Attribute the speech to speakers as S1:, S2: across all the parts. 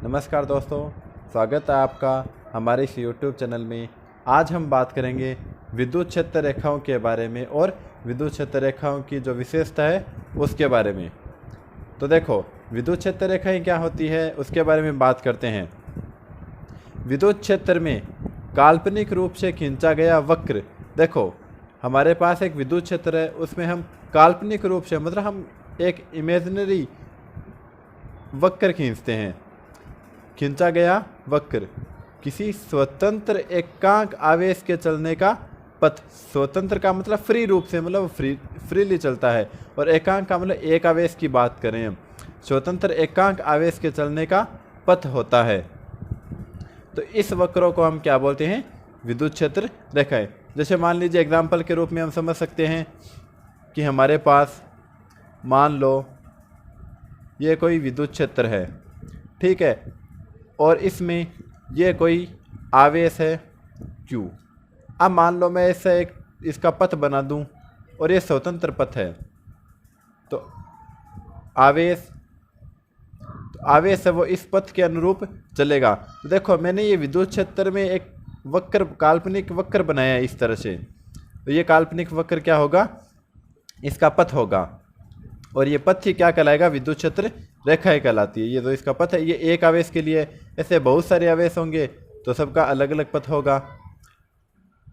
S1: नमस्कार दोस्तों, स्वागत है आपका हमारे इस YouTube चैनल में। आज हम बात करेंगे विद्युत क्षेत्र रेखाओं के बारे में और विद्युत क्षेत्र रेखाओं की जो विशेषता है उसके बारे में। तो देखो, विद्युत क्षेत्र रेखाएं क्या होती है उसके बारे में बात करते हैं। विद्युत क्षेत्र में काल्पनिक रूप से खींचा गया वक्र। देखो, हमारे पास एक विद्युत क्षेत्र है, उसमें हम काल्पनिक रूप से मतलब हम एक इमेजिनरी वक्र खींचते हैं। खींचा गया वक्र किसी स्वतंत्र एकांक आवेश के चलने का पथ। स्वतंत्र का मतलब फ्री रूप से, मतलब फ्रीली चलता है, और एकांक का मतलब एक आवेश की बात करें हम, स्वतंत्र एकांक आवेश के चलने का पथ होता है। तो इस वक्रों को हम क्या बोलते हैं? विद्युत क्षेत्र रेखाएं। जैसे मान लीजिए एग्जाम्पल के रूप में हम समझ सकते हैं कि हमारे पास मान लो ये कोई विद्युत क्षेत्र है, ठीक है, और इसमें ये कोई आवेश है Q। अब मान लो मैं इससे एक इसका पथ बना दूं और ये स्वतंत्र पथ है, तो आवेश है वो इस पथ के अनुरूप चलेगा। तो देखो, मैंने ये विद्युत क्षेत्र में एक वक्र, काल्पनिक वक्र बनाया है इस तरह से। तो ये काल्पनिक वक्र क्या होगा? इसका पथ होगा, और ये पथ ही क्या कहलाएगा? विद्युत क्षेत्र रेखाएं कहलाती है। ये तो इसका पथ है, ये एक आवेश के लिए। ऐसे बहुत सारे आवेश होंगे तो सबका अलग अलग पथ होगा।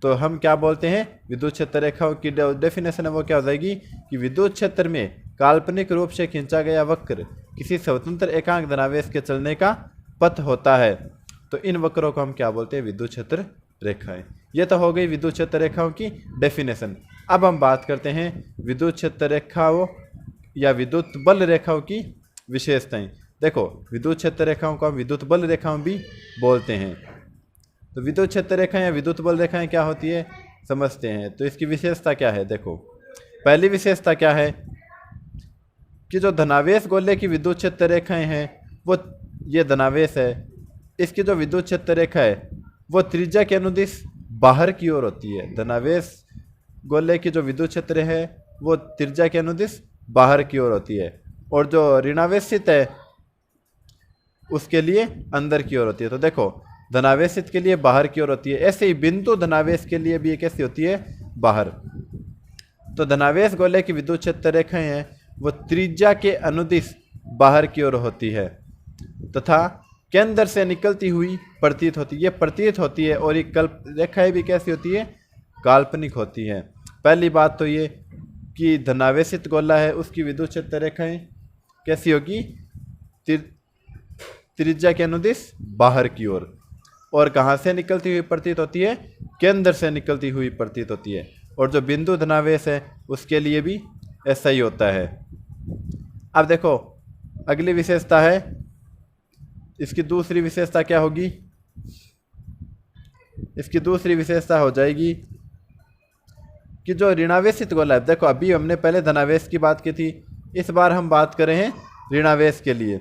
S1: तो हम क्या बोलते हैं? विद्युत क्षेत्र रेखाओं की डेफिनेशन है वो क्या हो जाएगी कि विद्युत क्षेत्र में काल्पनिक रूप से खींचा गया वक्र किसी स्वतंत्र एकांक धनावेश के चलने का पथ होता है। तो इन वक्रों को हम क्या बोलते हैं? विद्युत क्षेत्र रेखाएं। ये तो हो गई विद्युत क्षेत्र रेखाओं की डेफिनेशन। अब हम बात करते हैं विद्युत क्षेत्र रेखाओं या विद्युत बल रेखाओं की विशेषताएं। देखो, विद्युत क्षेत्र रेखाओं को हम विद्युत बल रेखाओं भी बोलते हैं। तो विद्युत क्षेत्र रेखाएं या विद्युत बल रेखाएं क्या होती है समझते हैं। तो इसकी विशेषता क्या है? देखो, पहली विशेषता क्या है कि जो धनावेश गोले की विद्युत क्षेत्र रेखाएं हैं वो, ये धनावेश है, इसकी जो विद्युत क्षेत्र रेखा है वो त्रिज्या के अनुदिश बाहर की ओर होती है। धनावेश गोले की जो विद्युत क्षेत्र है वो त्रिज्या के अनुदिश बाहर की ओर होती है, और जो ऋणावेशित है उसके लिए अंदर की ओर होती है। तो देखो, धनावेशित के लिए बाहर की ओर होती है, ऐसे ही बिंदु धनावेश के लिए भी ये कैसी होती है? बाहर। तो धनावेश गोले की विद्युत क्षेत्र रेखाएं हैं वो त्रिज्या के अनुदिश बाहर की ओर होती है तथा केंद्र से निकलती हुई प्रतीत होती है। ये प्रतीत होती है, और ये कल्प रेखाएं भी कैसी होती है? काल्पनिक होती है। पहली बात तो ये कि धनावेशित गोला है उसकी विद्युत क्षेत्र रेखाएं कैसी होगी? त्रिज्या के अनुदिश बाहर की ओर। और कहाँ से निकलती हुई प्रतीत होती है? केंद्र से निकलती हुई प्रतीत होती है। और जो बिंदु धनावेश है उसके लिए भी ऐसा ही होता है। अब देखो, अगली विशेषता है, इसकी दूसरी विशेषता क्या होगी? इसकी दूसरी विशेषता हो जाएगी कि जो ऋणावेशित गोला है, देखो अभी हमने पहले धनावेश की बात की थी, इस बार हम बात कर रहे हैं ऋणावेश के लिए।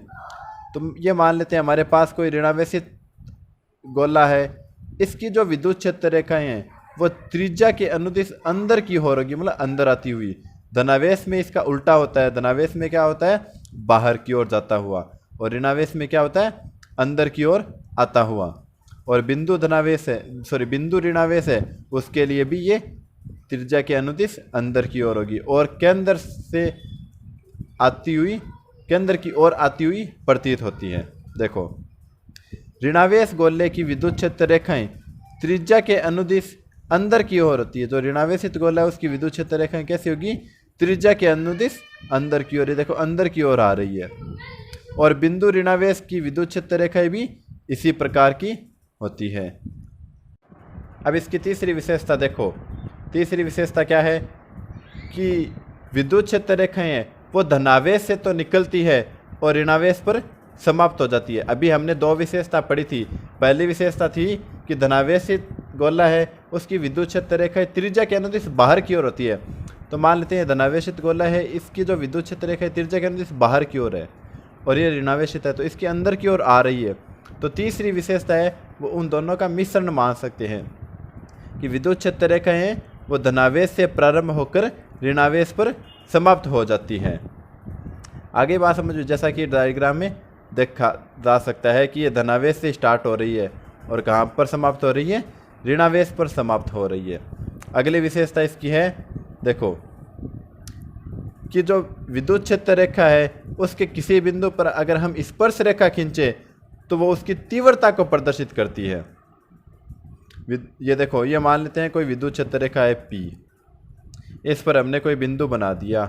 S1: तो ये मान लेते हैं हमारे पास कोई ऋणावेशित गोला है, इसकी जो विद्युत क्षेत्र रेखाएं हैं वो त्रिज्या के अनुदिश अंदर की ओर होगी, मतलब अंदर आती हुई। धनावेश में इसका उल्टा होता है, धनावेश में क्या होता है? बाहर की ओर जाता हुआ, और ऋणावेश में क्या होता है? अंदर की ओर आता हुआ। और बिंदु धनावेश है, सॉरी बिंदु ऋणावेश है, उसके लिए भी ये त्रिज्या के अनुदिश अंदर की ओर होगी, और केंद्र से आती हुई, केंद्र की ओर आती हुई प्रतीत होती है। देखो, ऋणावेश गोले की विद्युत क्षेत्र रेखाएं त्रिज्या के अनुदिश अंदर की ओर होती है। जो ऋणावेशित गोला है उसकी विद्युत क्षेत्र रेखाएं कैसी होगी? त्रिज्या के अनुदिश अंदर की ओर। देखो, अंदर की ओर आ रही है। और बिंदु ऋणावेश की विद्युत क्षेत्र रेखाएं भी इसी प्रकार की होती है। अब इसकी तीसरी विशेषता देखो, तीसरी विशेषता क्या है कि विद्युत क्षेत्र रेखाएं हैं वो धनावेश से तो निकलती है और ऋणावेश पर समाप्त हो जाती है। अभी हमने दो विशेषता पढ़ी थी। पहली विशेषता थी कि धनावेशित गोला है उसकी विद्युत क्षेत्र रेखाएं त्रिज्या के अनुदिश बाहर की ओर होती है। तो मान लेते हैं धनावेशित गोला है, इसकी जो विद्युत क्षेत्र रेखा है त्रिज्या के अनुदिश बाहर की ओर है, और ये ऋणावेशित है तो इसके अंदर की ओर आ रही है। तो तीसरी विशेषता है वो उन दोनों का मिश्रण मान सकते हैं कि विद्युत क्षेत्र रेखाएं हैं वो धनावेश से प्रारंभ होकर ऋणावेश पर समाप्त हो जाती हैं। आगे बात समझो, जैसा कि डायग्राम में देखा जा सकता है कि ये धनावेश से स्टार्ट हो रही है और कहाँ पर समाप्त हो रही है, ऋणावेश पर समाप्त हो रही है। अगली विशेषता इसकी है, देखो कि जो विद्युत क्षेत्र रेखा है उसके किसी बिंदु पर अगर हम स्पर्श रेखा खींचे तो वो उसकी तीव्रता को प्रदर्शित करती है। ये देखो, ये मान लेते हैं कोई विद्युत क्षेत्र रेखा है P, इस पर हमने कोई बिंदु बना दिया,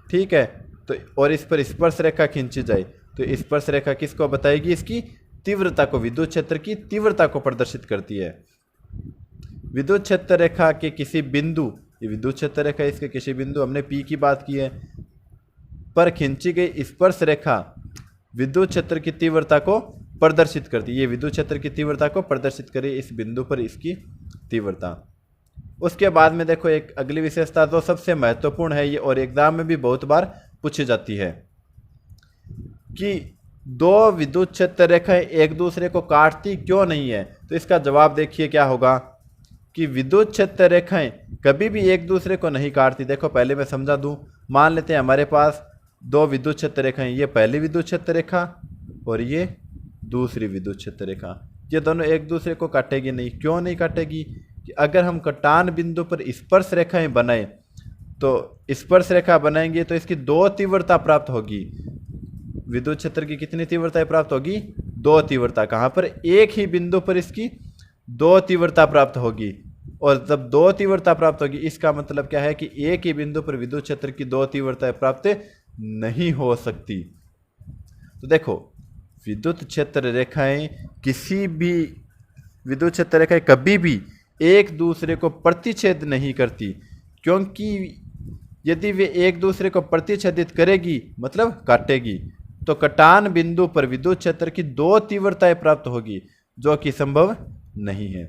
S1: ठीक है। तो और इस पर स्पर्श रेखा खींची जाए तो स्पर्श रेखा किसको बताएगी, इसकी तीव्रता को, विद्युत क्षेत्र की तीव्रता को प्रदर्शित करती है। विद्युत क्षेत्र रेखा के किसी बिंदु, ये विद्युत क्षेत्र रेखा इसके किसी बिंदु, हमने P की बात की है, पर खींची गई स्पर्श रेखा विद्युत क्षेत्र की तीव्रता को प्रदर्शित करती है। ये विद्युत क्षेत्र की तीव्रता को प्रदर्शित करे इस बिंदु पर इसकी तीव्रता। उसके बाद में देखो एक अगली विशेषता जो सबसे महत्वपूर्ण है ये, और एग्जाम में भी बहुत बार पूछी जाती है कि दो विद्युत क्षेत्र रेखाएं एक दूसरे को काटती क्यों नहीं है। तो इसका जवाब देखिए क्या होगा कि विद्युत क्षेत्र रेखाएं कभी भी एक दूसरे को नहीं काटती। देखो पहले मैं समझा दूं, मान लेते हैं हमारे पास दो विद्युत क्षेत्र रेखाएं, ये पहली विद्युत क्षेत्र रेखा और ये दूसरी विद्युत क्षेत्र रेखा, ये दोनों एक दूसरे को काटेगी नहीं। क्यों नहीं काटेगी कि अगर हम कटान बिंदु पर स्पर्श रेखाएं बनाएं तो स्पर्श रेखा बनाएंगे तो इसकी दो तीव्रता प्राप्त होगी। विद्युत क्षेत्र की कितनी तीव्रता प्राप्त होगी, दो तीव्रता। कहाँ पर, एक ही बिंदु पर इसकी दो तीव्रता प्राप्त होगी। और जब दो तीव्रता प्राप्त होगी इसका मतलब क्या है कि एक ही बिंदु पर विद्युत क्षेत्र की दो तीव्रता प्राप्त नहीं हो सकती। तो देखो विद्युत क्षेत्र रेखाएं किसी भी विद्युत क्षेत्र रेखाएं कभी भी एक दूसरे को प्रतिच्छेद नहीं करती, क्योंकि यदि वे एक दूसरे को प्रतिच्छेदित करेगी मतलब काटेगी तो कटान बिंदु पर विद्युत क्षेत्र की दो तीव्रताएं प्राप्त होगी, जो कि संभव नहीं है।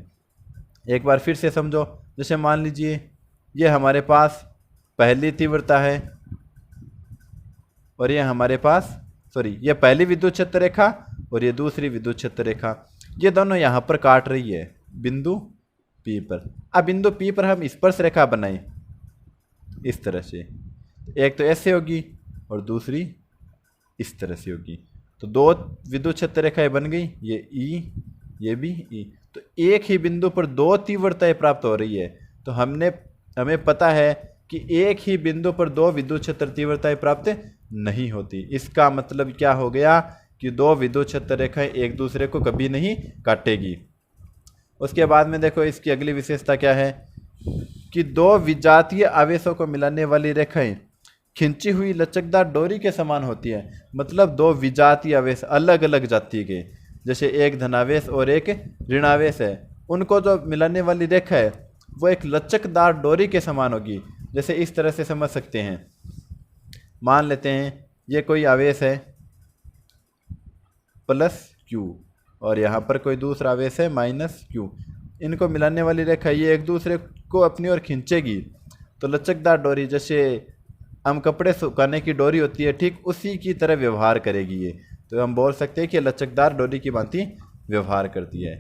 S1: एक बार फिर से समझो, जैसे मान लीजिए ये हमारे पास पहली तीव्रता है और ये हमारे पास ये पहली विद्युत क्षेत्र रेखा और ये दूसरी विद्युत क्षेत्र रेखा, ये दोनों यहाँ पर काट रही है बिंदु P पर। अब बिंदु P पर हम स्पर्श रेखा बनाएं इस तरह से, एक तो ऐसे होगी और दूसरी इस तरह से होगी। तो दो विद्युत क्षेत्र रेखाएं बन गई, ये E, ये भी E। तो एक ही बिंदु पर दो तीव्रताएं प्राप्त हो रही है। तो हमें पता है कि एक ही बिंदु पर दो विद्युत क्षेत्र तीव्रताएं प्राप्त नहीं होती। इसका मतलब क्या हो गया कि दो विद्युत क्षेत्र रेखाएं एक दूसरे को कभी नहीं काटेगी। उसके बाद में देखो इसकी अगली विशेषता क्या है कि दो विजातीय आवेशों को मिलाने वाली रेखाएं खिंची हुई लचकदार डोरी के समान होती है। मतलब दो विजातीय आवेश अलग अलग जाति के, जैसे एक धनावेश और एक ऋणावेश है, उनको जो मिलाने वाली रेखा है वो एक लचकदार डोरी के समान होगी। जैसे इस तरह से समझ सकते हैं, मान लेते हैं ये कोई आवेश है +Q और यहाँ पर कोई दूसरा आवेश है -Q। इनको मिलाने वाली रेखा ये एक दूसरे को अपनी ओर खींचेगी तो लचकदार डोरी, जैसे हम कपड़े सुखाने की डोरी होती है, ठीक उसी की तरह व्यवहार करेगी ये। तो हम बोल सकते हैं कि लचकदार डोरी की भांति व्यवहार करती है।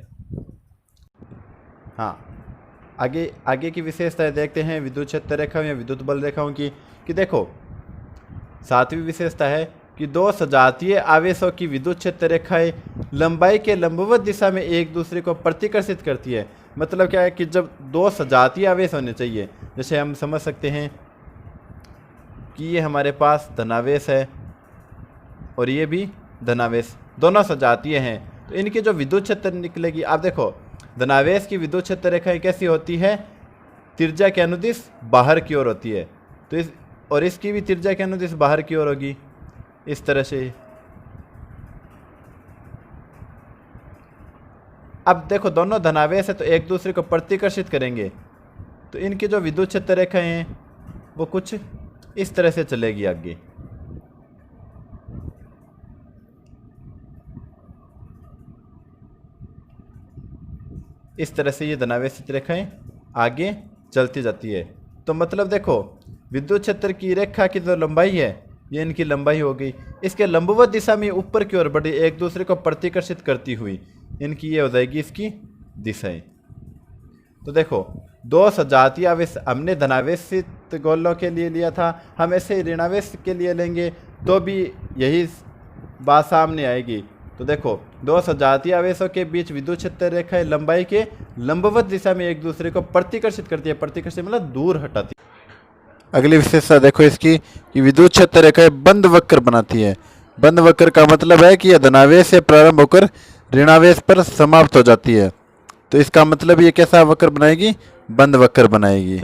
S1: हाँ, आगे की विशेषताएं देखते हैं विद्युत क्षेत्र रेखाओं या विद्युत बल रेखाओं की। कि देखो सातवीं विशेषता है कि दो सजातीय आवेशों की विद्युत क्षेत्र रेखाएं लंबाई के लंबवत दिशा में एक दूसरे को प्रतिकर्षित करती है। मतलब क्या है कि जब दो सजातीय आवेश होने चाहिए, जैसे हम समझ सकते हैं कि ये हमारे पास धनावेश है और ये भी धनावेश, दोनों सजातीय हैं, तो इनकी जो विद्युत क्षेत्र निकलेगी, आप देखो धनावेश की विद्युत क्षेत्र रेखाएं कैसी होती है, त्रिज्या के अनुदिश बाहर की ओर होती है। तो इसकी भी त्रिज्या के अनुदिश बाहर की ओर होगी इस तरह से। अब देखो दोनों धनावेश है तो एक दूसरे को प्रतिकर्षित करेंगे, तो इनकी जो विद्युत क्षेत्र रेखाएं हैं वो कुछ इस तरह से चलेगी आगे। इस तरह से ये धनावेशित रेखाएं आगे चलती जाती है। तो मतलब देखो विद्युत क्षेत्र की रेखा की जो लंबाई है ये इनकी लंबाई हो गई, इसके लंबवत दिशा में ऊपर की ओर बढ़ी, एक दूसरे को प्रतिकर्षित करती हुई, इनकी ये हो जाएगी इसकी दिशाएं। तो देखो दो सजातीय आवेश हमने धनावेशित गोलों के लिए लिया था, हम ऐसे ऋणावेश के लिए लेंगे तो भी यही बात सामने आएगी। तो देखो, दो सजातीय आवेशों के बीच विद्युत क्षेत्र रेखाएं लंबाई के लंबवत दिशा में एक दूसरे को प्रतिकर्षित करती है। प्रतिकर्षित मतलब दूर हटाती है। अगली विशेषता देखो इसकी कि विद्युत क्षेत्र रेखाएं बंद वक्र बनाती है। बंद वक्र का मतलब है कि यह धनावेश से प्रारंभ होकर ऋणावेश पर समाप्त हो जाती है। तो इसका मतलब ये कैसा वक्र बनाएगी? बंद वक्र बनाएगी।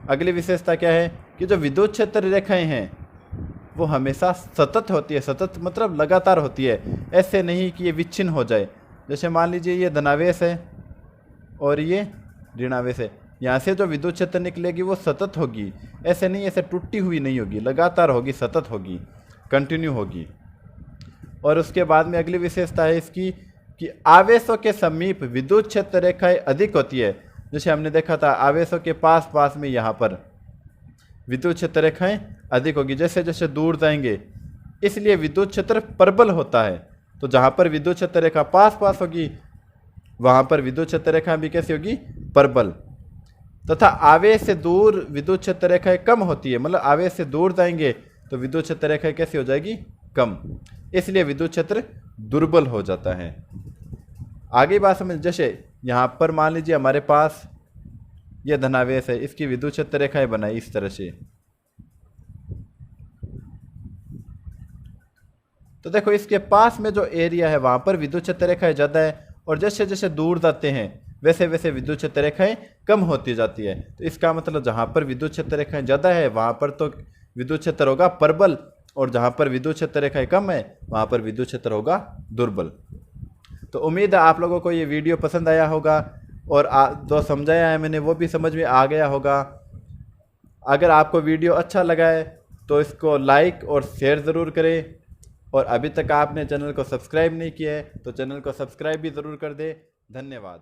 S1: अगली विशेषता क्या है कि जो विद्युत क्षेत्र रेखाएं हैं वो हमेशा सतत होती है। सतत मतलब लगातार होती है, ऐसे नहीं कि ये विच्छिन्न हो जाए। जैसे मान लीजिए ये धनावेश है और ये ऋणावेश है, यहाँ से जो विद्युत क्षेत्र निकलेगी वो सतत होगी, ऐसे नहीं ऐसे टूटी हुई नहीं होगी, लगातार होगी, सतत होगी, कंटिन्यू होगी। और उसके बाद में अगली विशेषता है इसकी कि आवेशों के समीप विद्युत क्षेत्र रेखाएं अधिक होती है। जैसे हमने देखा था आवेशों के पास पास में यहाँ पर विद्युत क्षेत्र रेखाएं अधिक होगी, जैसे जैसे दूर जाएंगे, इसलिए विद्युत क्षेत्र प्रबल होता है। तो जहाँ पर विद्युत क्षेत्र रेखा पास पास होगी वहाँ पर विद्युत क्षेत्र रेखा भी कैसी होगी? प्रबल। तथा आवेश से दूर विद्युत क्षेत्र रेखाएं कम होती है, मतलब आवेश से दूर जाएंगे तो विद्युत क्षेत्र रेखाएं कैसी हो जाएगी? कम, इसलिए विद्युत क्षेत्र दुर्बल हो जाता है। आगे बात समझ, जैसे यहाँ पर मान लीजिए हमारे पास यह धनावेश है, इसकी विद्युत क्षेत्र रेखाएं बनाई इस तरह से। तो देखो इसके पास में जो एरिया है वहां पर विद्युत क्षेत्र रेखाएं ज़्यादा है, और जैसे जैसे दूर जाते हैं वैसे वैसे विद्युत क्षेत्र रेखाएं कम होती जाती है। तो इसका मतलब जहाँ पर विद्युत क्षेत्र रेखाएं ज़्यादा है वहाँ पर तो विद्युत क्षेत्र होगा प्रबल, और जहाँ पर विद्युत क्षेत्र रेखाएं कम है वहाँ पर विद्युत क्षेत्र होगा दुर्बल। तो उम्मीद है आप लोगों को ये वीडियो पसंद आया होगा, और जो समझाया है मैंने वो भी समझ में आ गया होगा। अगर आपको वीडियो अच्छा लगा है तो इसको लाइक और शेयर ज़रूर करें, और अभी तक आपने चैनल को सब्सक्राइब नहीं किया है तो चैनल को सब्सक्राइब भी ज़रूर कर दें। धन्यवाद।